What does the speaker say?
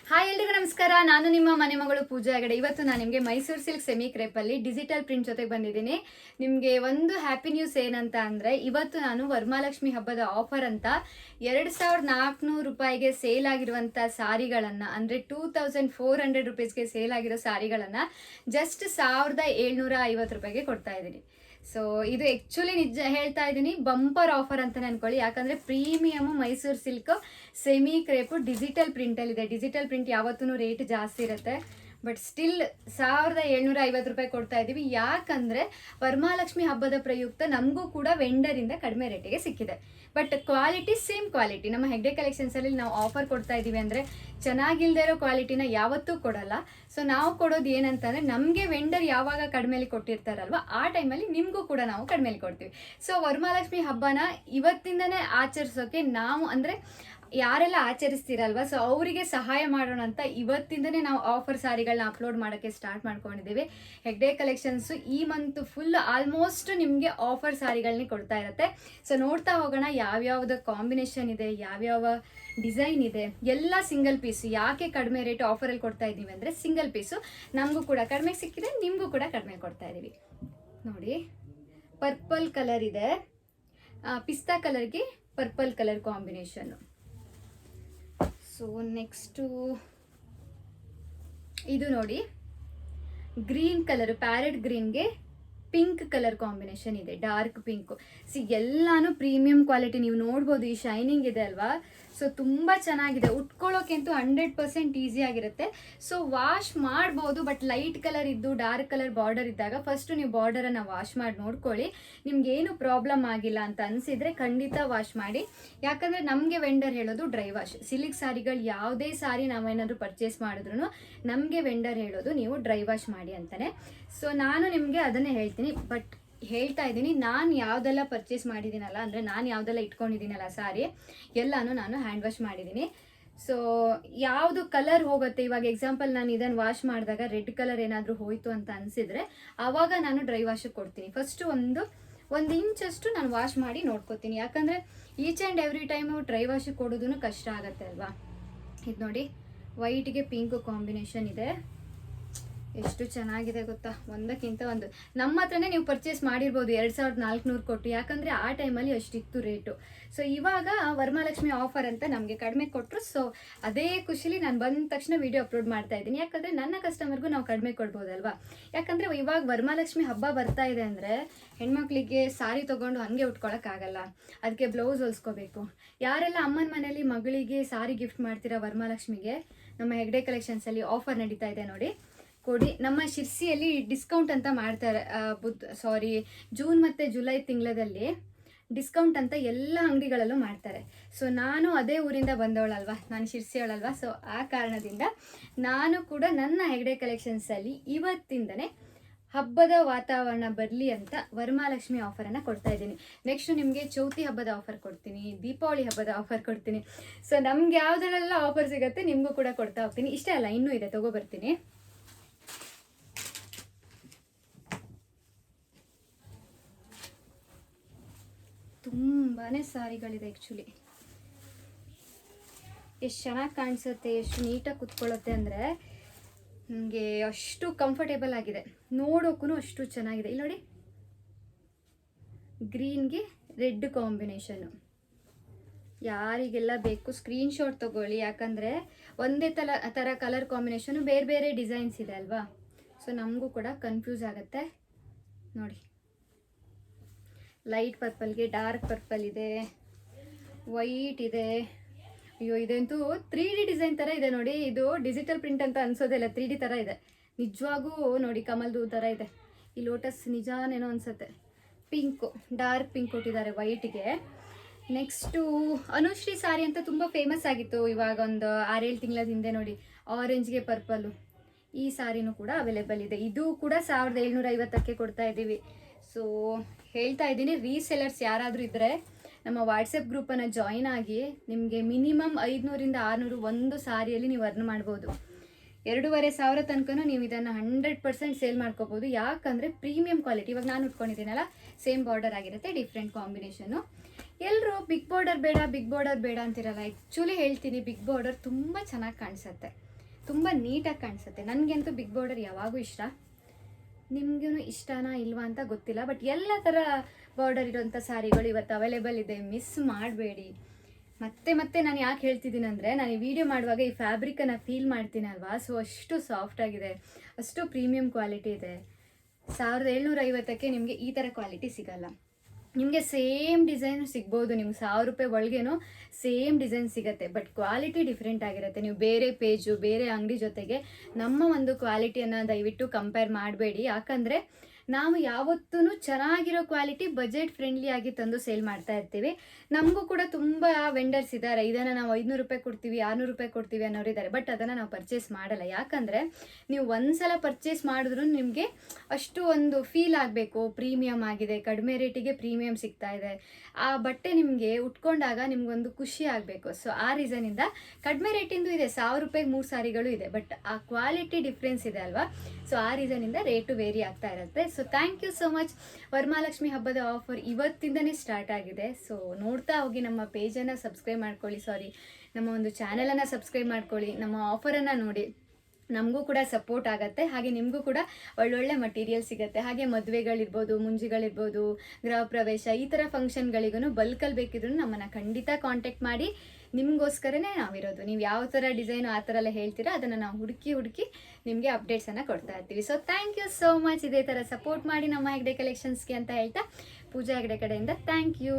Hi ಎಲ್ರಿಗೂ ನಮಸ್ಕಾರ. ನಾನು ನಿಮ್ಮ ಮನೆ ಮಗಳು ಪೂಜಾ ಹೆಗಡೆ. ಇವತ್ತು ನಾನು ನಿಮಗೆ ಮೈಸೂರು ಸಿಲ್ಕ್ ಸೆಮಿ ಕ್ರೇಪಲ್ಲಿ ಡಿಜಿಟಲ್ ಪ್ರಿಂಟ್ ಜೊತೆಗೆ ಬಂದಿದ್ದೀನಿ. ನಿಮಗೆ ಒಂದು ಹ್ಯಾಪಿ ನ್ಯೂಸ್ ಏನಂತ ಅಂದರೆ, ಇವತ್ತು ನಾನು ವರಮಹಾಲಕ್ಷ್ಮಿ ಹಬ್ಬದ ಆಫರ್ ಅಂತ 2400 ರೂಪಾಯಿಗೆ ಸೇಲ್ ಆಗಿರುವಂಥ ಸಾರಿಗಳನ್ನು, ಅಂದರೆ 2400 ರುಪೀಸ್ಗೆ ಸೇಲ್ ಆಗಿರೋ ಸಾರಿಗಳನ್ನು ಜಸ್ಟ್ 1750 ರೂಪಾಯಿಗೆ ಕೊಡ್ತಾ ಇದ್ದೀನಿ. ಸೊ ಇದು ಆ್ಯಕ್ಚುಲಿ ನಿಜ ಹೇಳ್ತಾ ಇದ್ದೀನಿ, ಬಂಪರ್ ಆಫರ್ ಅಂತಲೇ ಅನ್ಕೊಳ್ಳಿ. ಯಾಕಂದರೆ premium Mysuru silk semi crepe digital ಪ್ರಿಂಟಲ್ಲಿದೆ. ಡಿಜಿಟಲ್ ಪ್ರಿಂಟ್ ಯಾವತ್ತೂ ರೇಟ್ ಜಾಸ್ತಿ ಇರುತ್ತೆ, ಬಟ್ ಸ್ಟಿಲ್ 1750 ರೂಪಾಯಿ ಕೊಡ್ತಾ ಇದ್ದೀವಿ. ಯಾಕಂದರೆ ವರಮಹಾಲಕ್ಷ್ಮಿ ಹಬ್ಬದ ಪ್ರಯುಕ್ತ ನಮಗೂ ಕೂಡ ವೆಂಡರಿಂದ ಕಡಿಮೆ ರೇಟಿಗೆ ಸಿಕ್ಕಿದೆ. But quality same quality. ನಮ್ಮ ಹೆಗ್ಡೆ ಕಲೆಕ್ಷನ್ಸಲ್ಲಿ ನಾವು ಆಫರ್ ಕೊಡ್ತಾ ಇದ್ದೀವಿ ಅಂದರೆ ಚೆನ್ನಾಗಿಲ್ಲದೆ ಇರೋ ಕ್ವಾಲಿಟಿನ ಯಾವತ್ತೂ ಕೊಡಲ್ಲ. ಸೊ ನಾವು ಕೊಡೋದು ಏನಂತಂದರೆ, ನಮಗೆ ವೆಂಡರ್ ಯಾವಾಗ ಕಡಿಮೆಲಿ ಕೊಟ್ಟಿರ್ತಾರಲ್ವ ಆ ಟೈಮಲ್ಲಿ ನಿಮಗೂ ಕೂಡ ನಾವು ಕಡಿಮೆಲಿ ಕೊಡ್ತೀವಿ. ಸೊ ವರಮಹಾಲಕ್ಷ್ಮಿ ಹಬ್ಬನ ಇವತ್ತಿಂದನೇ ಆಚರಿಸೋಕೆ ನಾವು, ಅಂದರೆ ಯಾರೆಲ್ಲ ಆಚರಿಸ್ತೀರಲ್ವ, ಸೊ ಅವರಿಗೆ ಸಹಾಯ ಮಾಡೋಣ ಅಂತ ಇವತ್ತಿಂದನೇ ನಾವು ಆಫರ್ ಸಾರಿಗಳನ್ನ ಅಪ್ಲೋಡ್ ಮಾಡೋಕ್ಕೆ ಸ್ಟಾರ್ಟ್ ಮಾಡ್ಕೊಂಡಿದ್ದೀವಿ. ಹೆಗ್ಡೆ ಕಲೆಕ್ಷನ್ಸು ಈ ಮಂತ್ ಫುಲ್ ಆಲ್ಮೋಸ್ಟ್ ನಿಮಗೆ ಆಫರ್ ಸಾರಿಗಳನ್ನೇ ಕೊಡ್ತಾ ಇರುತ್ತೆ. ಸೊ ನೋಡ್ತಾ ಹೋಗೋಣ ಯಾವ್ಯಾವ್ದು ಕಾಂಬಿನೇಷನ್ ಇದೆ, ಯಾವ್ಯಾವ ಡಿಸೈನ್ ಇದೆ, ಎಲ್ಲ ಸಿಂಗಲ್ ಪೀಸು. ಯಾಕೆ ಕಡಿಮೆ ರೇಟ್ ಆಫರಲ್ಲಿ ಕೊಡ್ತಾ ಇದ್ದೀವಿ ಅಂದರೆ, ಸಿಂಗಲ್ ಪೀಸು ನಮಗೂ ಕೂಡ ಕಡಿಮೆ ಸಿಕ್ಕಿದೆ, ನಿಮಗೂ ಕೂಡ ಕಡಿಮೆ ಕೊಡ್ತಾ ಇದ್ದೀವಿ. ನೋಡಿ, ಪರ್ಪಲ್ ಕಲರ್ ಇದೆ, ಪಿಸ್ತಾ ಕಲರ್ಗೆ purple colour combination. So next ಇದು ನೋಡಿ, ಗ್ರೀನ್ ಕಲರ್, ಪ್ಯಾರೆಟ್ ಗ್ರೀನ್ಗೆ ಪಿಂಕ್ ಕಲರ್ ಕಾಂಬಿನೇಷನ್ ಇದೆ, ಡಾರ್ಕ್ ಪಿಂಕು. ಎಲ್ಲಾನು ಪ್ರೀಮಿಯಂ ಕ್ವಾಲಿಟಿ. ನೀವು ನೋಡ್ಬೋದು, ಈ ಶೈನಿಂಗ್ ಇದೆ ಅಲ್ವಾ, ಸೊ ತುಂಬ ಚೆನ್ನಾಗಿದೆ. ಉಟ್ಕೊಳ್ಳೋಕ್ಕಂತೂ 100% ಈಸಿ ಆಗಿರುತ್ತೆ. ಸೊ ವಾಶ್ ಮಾಡ್ಬೋದು, ಬಟ್ ಲೈಟ್ ಕಲರ್ ಇದ್ದು ಡಾರ್ಕ್ ಕಲರ್ ಬಾರ್ಡರ್ ಇದ್ದಾಗ ಫಸ್ಟು ನೀವು ಬಾರ್ಡರನ್ನು ವಾಶ್ ಮಾಡಿ ನೋಡ್ಕೊಳ್ಳಿ. ನಿಮ್ಗೇನು ಪ್ರಾಬ್ಲಮ್ ಆಗಿಲ್ಲ ಅಂತ ಅನಿಸಿದರೆ ಖಂಡಿತ ವಾಶ್ ಮಾಡಿ. ಯಾಕಂದರೆ ನಮಗೆ ವೆಂಡರ್ ಹೇಳೋದು ಡ್ರೈ ವಾಶ್. ಸಿಲ್ಕ್ ಸಾರಿಗಳು ಯಾವುದೇ ಸಾರಿ ನಾವೇನಾದರೂ ಪರ್ಚೇಸ್ ಮಾಡಿದ್ರು ನಮಗೆ ವೆಂಡರ್ ಹೇಳೋದು ನೀವು ಡ್ರೈ ವಾಶ್ ಮಾಡಿ ಅಂತಲೇ. ಸೊ ನಾನು ನಿಮಗೆ ಅದನ್ನೇ ಹೇಳ್ತೀನಿ, ಬಟ್ ಹೇಳ್ತಾ ಇದ್ದೀನಿ, ನಾನು ಯಾವುದೆಲ್ಲ ಪರ್ಚೇಸ್ ಮಾಡಿದ್ದೀನಲ್ಲ, ಅಂದರೆ ನಾನು ಯಾವುದೆಲ್ಲ ಇಟ್ಕೊಂಡಿದ್ದೀನಲ್ಲ ಸಾರಿ, ಎಲ್ಲನೂ ನಾನು ಹ್ಯಾಂಡ್ ವಾಶ್ ಮಾಡಿದ್ದೀನಿ. ಸೊ ಯಾವುದು ಕಲರ್ ಹೋಗುತ್ತೆ, ಇವಾಗ ಎಕ್ಸಾಂಪಲ್ ನಾನು ಇದನ್ನು ವಾಶ್ ಮಾಡಿದಾಗ ರೆಡ್ ಕಲರ್ ಏನಾದರೂ ಹೋಯಿತು ಅಂತ ಅನಿಸಿದರೆ ಆವಾಗ ನಾನು ಡ್ರೈ ವಾಶಿಗೆ ಕೊಡ್ತೀನಿ. ಫಸ್ಟು ಒಂದು ಇಂಚಷ್ಟು ನಾನು ವಾಶ್ ಮಾಡಿ ನೋಡ್ಕೋತೀನಿ. ಯಾಕಂದರೆ each and every time dry ವಾಶಿಗೆ ಕೊಡೋದೂ ಕಷ್ಟ ಆಗುತ್ತೆ ಅಲ್ವಾ. ಇದು ನೋಡಿ, ವೈಟ್ಗೆ ಪಿಂಕ್ ಕಾಂಬಿನೇಷನ್ ಇದೆ, ಎಷ್ಟು ಚೆನ್ನಾಗಿದೆ ಗೊತ್ತಾ, ಒಂದಕ್ಕಿಂತ ಒಂದು. ನಮ್ಮ ಹತ್ರನೇ ನೀವು ಪರ್ಚೇಸ್ ಮಾಡಿರ್ಬೋದು 2400 ಕೊಟ್ಟು, ಯಾಕಂದರೆ ಆ ಟೈಮಲ್ಲಿ ಅಷ್ಟಿತ್ತು ರೇಟು. ಸೊ ಇವಾಗ ವರಮಹಾಲಕ್ಷ್ಮಿ ಆಫರ್ ಅಂತ ನಮಗೆ ಕಡಿಮೆ ಕೊಟ್ಟರು. ಸೊ ಅದೇ ಖುಷಿಲಿ ನಾನು ಬಂದ ತಕ್ಷಣ ವಿಡಿಯೋ ಅಪ್ಲೋಡ್ ಮಾಡ್ತಾ ಇದ್ದೀನಿ. ಯಾಕಂದರೆ ನನ್ನ ಕಸ್ಟಮರ್ಗೂ ನಾವು ಕಡಿಮೆ ಕೊಡ್ಬೋದಲ್ವಾ. ಯಾಕಂದರೆ ಇವಾಗ ವರಮಹಾಲಕ್ಷ್ಮಿ ಹಬ್ಬ ಬರ್ತಾ ಇದೆ ಅಂದರೆ ಹೆಣ್ಮಕ್ಳಿಗೆ ಸಾರಿ ತೊಗೊಂಡು ಹಾಗೆ ಉಟ್ಕೊಳ್ಳೋಕ್ಕಾಗಲ್ಲ, ಅದಕ್ಕೆ ಬ್ಲೌಸ್ ಹೊಲ್ಸ್ಕೋಬೇಕು. ಯಾರೆಲ್ಲ ಅಮ್ಮನ ಮನೇಲಿ ಮಗಳಿಗೆ ಸಾರಿ ಗಿಫ್ಟ್ ಮಾಡ್ತೀರಾ ವರಮಹಾಲಕ್ಷ್ಮಿಗೆ, ನಮ್ಮ ಹೆಗ್ಡೆ ಕಲೆಕ್ಷನ್ಸಲ್ಲಿ ಆಫರ್ ನಡೀತಾ ಇದೆ ನೋಡಿ, ಕೊಡಿ. ನಮ್ಮ ಶಿರ್ಸಿಯಲ್ಲಿ ಡಿಸ್ಕೌಂಟ್ ಅಂತ ಮಾಡ್ತಾರೆ, ಜೂನ್ ಮತ್ತು ಜುಲೈ ತಿಂಗಳಲ್ಲಿ ಡಿಸ್ಕೌಂಟ್ ಅಂತ ಎಲ್ಲ ಅಂಗಡಿಗಳಲ್ಲೂ ಮಾಡ್ತಾರೆ. ಸೊ ನಾನು ಅದೇ ಊರಿಂದ ಬಂದವಳಲ್ವ, ನಾನು ಶಿರ್ಸಿಯವಳಲ್ವ. ಸೊ ಆ ಕಾರಣದಿಂದ ನಾನು ಕೂಡ ನನ್ನ ಹೆಗ್ಡೆ ಕಲೆಕ್ಷನ್ಸಲ್ಲಿ ಇವತ್ತಿಂದನೇ ಹಬ್ಬದ ವಾತಾವರಣ ಬರಲಿ ಅಂತ ವರಮಹಾಲಕ್ಷ್ಮಿ ಆಫರನ್ನು ಕೊಡ್ತಾ ಇದ್ದೀನಿ. ನೆಕ್ಸ್ಟ್ ನಿಮಗೆ ಚೌತಿ ಹಬ್ಬದ ಆಫರ್ ಕೊಡ್ತೀನಿ, ದೀಪಾವಳಿ ಹಬ್ಬದ ಆಫರ್ ಕೊಡ್ತೀನಿ. ಸೊ ನಮ್ಗೆ ಯಾವುದರಲ್ಲ ಆಫರ್ ಸಿಗುತ್ತೆ ನಿಮಗೂ ಕೂಡ ಕೊಡ್ತಾ ಹೋಗ್ತೀನಿ. ಇಷ್ಟೇ ಅಲ್ಲ, ಇನ್ನೂ ಇದೆ, ತಗೋಬರ್ತೀನಿ. ತುಂಬಾ ಸಾರಿಗಳಿದೆ ಆ್ಯಕ್ಚುಲಿ. ಎಷ್ಟು ಚೆನ್ನಾಗಿ ಕಾಣಿಸುತ್ತೆ, ಎಷ್ಟು ನೀಟಾಗಿ ಕುತ್ಕೊಳ್ಳುತ್ತೆ ಅಂದರೆ ನನಗೆ ಅಷ್ಟು ಕಂಫರ್ಟೇಬಲ್ ಆಗಿದೆ. ನೋಡೋಕ್ಕೂ ಅಷ್ಟು ಚೆನ್ನಾಗಿದೆ. ಇಲ್ಲಿ ನೋಡಿ, ಗ್ರೀನ್ಗೆ ರೆಡ್ ಕಾಂಬಿನೇಷನ್ನು. ಯಾರಿಗೆಲ್ಲ ಬೇಕು ಸ್ಕ್ರೀನ್ಶಾಟ್ ತೊಗೊಳ್ಳಿ, ಯಾಕಂದರೆ ಒಂದೇ ಥರ ಕಲರ್ ಕಾಂಬಿನೇಷನು ಬೇರೆ ಬೇರೆ ಡಿಸೈನ್ಸ್ ಇದೆ ಅಲ್ವಾ. ಸೊ ನಮಗೂ ಕೂಡ ಕನ್ಫ್ಯೂಸ್ ಆಗುತ್ತೆ. ನೋಡಿ, ಲೈಟ್ ಪರ್ಪಲ್ಗೆ ಡಾರ್ಕ್ ಪರ್ಪಲ್ ಇದೆ, ವೈಟ್ ಇದೆ. ಅಯ್ಯೋ, ಇದಂತೂ 3D ಡಿಸೈನ್ ಥರ ಇದೆ ನೋಡಿ. ಇದು ಡಿಜಿಟಲ್ ಪ್ರಿಂಟ್ ಅಂತ ಅನ್ಸೋದಿಲ್ಲ, 3D ಥರ ಇದೆ ನಿಜವಾಗೂ. ನೋಡಿ, ಕಮಲ್ದು ಥರ ಇದೆ. ಈ ಲೋಟಸ್ ನಿಜಾನೇನೋ ಅನಿಸುತ್ತೆ. ಪಿಂಕು, ಡಾರ್ಕ್ ಪಿಂಕ್ ಕೊಟ್ಟಿದ್ದಾರೆ ವೈಟ್ಗೆ. ನೆಕ್ಸ್ಟು ಅನುಶ್ರೀ ಸಾರಿ ಅಂತ ತುಂಬ ಫೇಮಸ್ ಆಗಿತ್ತು ಇವಾಗ ಒಂದು 6-7 ತಿಂಗಳ ಹಿಂದೆ. ನೋಡಿ, ಆರೆಂಜ್ಗೆ ಪರ್ಪಲ್ಲು. ಈ ಸಾರಿನೂ ಕೂಡ ಅವೈಲೇಬಲ್ ಇದೆ. ಇದು ಕೂಡ 1750ಕ್ಕೆ ಕೊಡ್ತಾ ಇದ್ದೀವಿ. ಸೊ ಹೇಳ್ತಾ ಇದ್ದೀನಿ, ರೀಸೆಲರ್ಸ್ ಯಾರಾದರೂ ಇದ್ದರೆ ನಮ್ಮ ವಾಟ್ಸಪ್ ಗ್ರೂಪನ್ನು ಜಾಯಿನ್ ಆಗಿ, ನಿಮಗೆ ಮಿನಿಮಮ್ 500ರಿಂದ 600 ಒಂದು ಸಾರಿಯಲ್ಲಿ ನೀವು ಅರ್ನ್ ಮಾಡ್ಬೋದು. 2500 ತನಕ ನೀವು ಇದನ್ನು 100% ಸೇಲ್ ಮಾಡ್ಕೋಬೋದು. ಯಾಕಂದರೆ ಪ್ರೀಮಿಯಂ ಕ್ವಾಲಿಟಿ. ಇವಾಗ ನಾನು ಉಟ್ಕೊಂಡಿದ್ದೀನಲ್ಲ, ಸೇಮ್ ಬಾರ್ಡರ್ ಆಗಿರುತ್ತೆ, ಡಿಫ್ರೆಂಟ್ ಕಾಂಬಿನೇಷನ್ನು. ಎಲ್ಲರೂ ಬಿಗ್ ಬಾರ್ಡರ್ ಬೇಡ ಅಂತಿರಲ್ಲ. ಆ್ಯಕ್ಚುಲಿ ಹೇಳ್ತೀನಿ, ಬಿಗ್ ಬಾರ್ಡರ್ ತುಂಬ ಚೆನ್ನಾಗಿ ಕಾಣಿಸುತ್ತೆ. ತುಂಬ ನೀಟಾಗಿ ಕಾಣಿಸುತ್ತೆ. ನನಗಂತೂ ಬಿಗ್ ಬಾರ್ಡರ್ ಯಾವಾಗೂ ಇಷ್ಟ. ನಿಮಗೂ ಇಷ್ಟನಾ ಇಲ್ವಾ ಅಂತ ಗೊತ್ತಿಲ್ಲ, ಬಟ್ ಎಲ್ಲ ಥರ ಬಾರ್ಡರ್ ಇರೋಂಥ ಸ್ಯಾರಿಗಳು ಇವತ್ತು ಅವೈಲೇಬಲ್ ಇದೆ, ಮಿಸ್ ಮಾಡಬೇಡಿ. ಮತ್ತೆ ನಾನು ಯಾಕೆ ಹೇಳ್ತಿದ್ದೀನಿ ಅಂದರೆ, ನಾನು ಈ ವಿಡಿಯೋ ಮಾಡುವಾಗ ಈ ಫ್ಯಾಬ್ರಿಕನ್ನು ಫೀಲ್ ಮಾಡ್ತೀನಲ್ವಾ, ಸೊ ಅಷ್ಟು ಸಾಫ್ಟಾಗಿದೆ, ಅಷ್ಟು ಪ್ರೀಮಿಯಂ ಕ್ವಾಲಿಟಿ ಇದೆ. 1750ಕ್ಕೆ ನಿಮಗೆ ಈ ಥರ ಕ್ವಾಲಿಟಿ ಸಿಗಲ್ಲ. ನಿಮಗೆ ಸೇಮ್ ಡಿಸೈನ್ ಸಿಗ್ಬೋದು, ನಿಮ್ಗೆ 1000 ರೂಪಾಯಿ ಒಳಗೇನೋ ಸೇಮ್ ಡಿಸೈನ್ ಸಿಗುತ್ತೆ, ಬಟ್ ಕ್ವಾಲಿಟಿ ಡಿಫ್ರೆಂಟ್ ಆಗಿರುತ್ತೆ. ನೀವು ಬೇರೆ ಪೇಜು ಬೇರೆ ಅಂಗಡಿ ಜೊತೆಗೆ ನಮ್ಮ ಒಂದು ಕ್ವಾಲಿಟಿಯನ್ನು ದಯವಿಟ್ಟು ಕಂಪೇರ್ ಮಾಡಬೇಡಿ. ಯಾಕಂದರೆ ನಾವು ಯಾವತ್ತೂ ಚೆನ್ನಾಗಿರೋ ಕ್ವಾಲಿಟಿ ಬಜೆಟ್ ಫ್ರೆಂಡ್ಲಿ ಆಗಿ ತಂದು ಸೇಲ್ ಮಾಡ್ತಾ ಇರ್ತೀವಿ. ನಮಗೂ ಕೂಡ ತುಂಬ ವೆಂಡರ್ಸ್ ಇದ್ದಾರೆ, ಇದನ್ನು ನಾವು 500 ರೂಪಾಯಿ ಕೊಡ್ತೀವಿ 600 ರೂಪಾಯಿ ಕೊಡ್ತೀವಿ ಅನ್ನೋರು ಇದ್ದಾರೆ, ಬಟ್ ಅದನ್ನು ನಾವು ಪರ್ಚೇಸ್ ಮಾಡಲ್ಲ. ಯಾಕಂದರೆ ನೀವು ಒಂದ್ಸಲ ಪರ್ಚೇಸ್ ಮಾಡಿದ್ರು ನಿಮಗೆ ಅಷ್ಟು ಒಂದು ಫೀಲ್ ಆಗಬೇಕು, ಪ್ರೀಮಿಯಮ್ ಆಗಿದೆ, ಕಡಿಮೆ ರೇಟಿಗೆ ಪ್ರೀಮಿಯಮ್ ಸಿಗ್ತಾ ಇದೆ, ಆ ಬಟ್ಟೆ ನಿಮಗೆ ಉಟ್ಕೊಂಡಾಗ ನಿಮ್ಗೊಂದು ಖುಷಿ ಆಗಬೇಕು. ಸೊ ಆ ರೀಸನಿಂದ ಕಡಿಮೆ ರೇಟಿಂದು ಇದೆ, 1000 ರೂಪಾಯಿಗೆ 3 ಸಾರಿಗಳು ಇದೆ, ಬಟ್ ಆ ಕ್ವಾಲಿಟಿ ಡಿಫ್ರೆನ್ಸ್ ಇದೆ ಅಲ್ವಾ. ಸೊ ಆ ರೀಸನಿಂದ ರೇಟು ವೇರಿ ಆಗ್ತಾ ಇರುತ್ತೆ. So thank you so much. Varamahalakshmi ಹಬ್ಬದ ಆಫರ್ ಇವತ್ತಿಂದನೇ ಸ್ಟಾರ್ಟ್ ಆಗಿದೆ. ಸೊ ನೋಡ್ತಾ ಹೋಗಿ, ನಮ್ಮ ಪೇಜನ್ನು ಸಬ್ಸ್ಕ್ರೈಬ್ ಮಾಡ್ಕೊಳ್ಳಿ, ನಮ್ಮ ಒಂದು ಚಾನಲನ್ನು ಸಬ್ಸ್ಕ್ರೈಬ್ ಮಾಡ್ಕೊಳ್ಳಿ, ನಮ್ಮ ಆಫರನ್ನು ನೋಡಿ, ನಮಗೂ ಕೂಡ ಸಪೋರ್ಟ್ ಆಗುತ್ತೆ. ಹಾಗೆ ನಿಮಗೂ ಕೂಡ ಒಳ್ಳೊಳ್ಳೆ ಮಟೀರಿಯಲ್ ಸಿಗುತ್ತೆ. ಹಾಗೆ ಮದುವೆಗಳಿರ್ಬೋದು, ಮುಂಜಿಗಳಿರ್ಬೋದು, ಗೃಹ ಪ್ರವೇಶ, ಈ ಥರ ಫಂಕ್ಷನ್ಗಳಿಗೂ ಬಲ್ಕಲ್ಲಿ ಬೇಕಿದ್ರು ನಮ್ಮನ್ನು ಖಂಡಿತ ಕಾಂಟ್ಯಾಕ್ಟ್ ಮಾಡಿ. ನಿಮಗೋಸ್ಕರನೇ ನಾವಿರೋದು. ನೀವು ಯಾವ ಥರ ಡಿಸೈನು ಆ ಥರ ಎಲ್ಲ ಹೇಳ್ತೀರಾ, ಅದನ್ನು ನಾವು ಹುಡುಕಿ ನಿಮಗೆ ಅಪ್ಡೇಟ್ಸನ್ನು ಕೊಡ್ತಾ ಇರ್ತೀವಿ. So thank you so much. ಇದೇ ಥರ ಸಪೋರ್ಟ್ ಮಾಡಿ ನಮ್ಮ ಹೆಗ್ಡೆ ಕಲೆಕ್ಷನ್ಸ್ಗೆ ಅಂತ ಹೇಳ್ತಾ, ಪೂಜಾ ಹೆಗ್ಡೆ ಕಡೆಯಿಂದ ಥ್ಯಾಂಕ್ ಯು.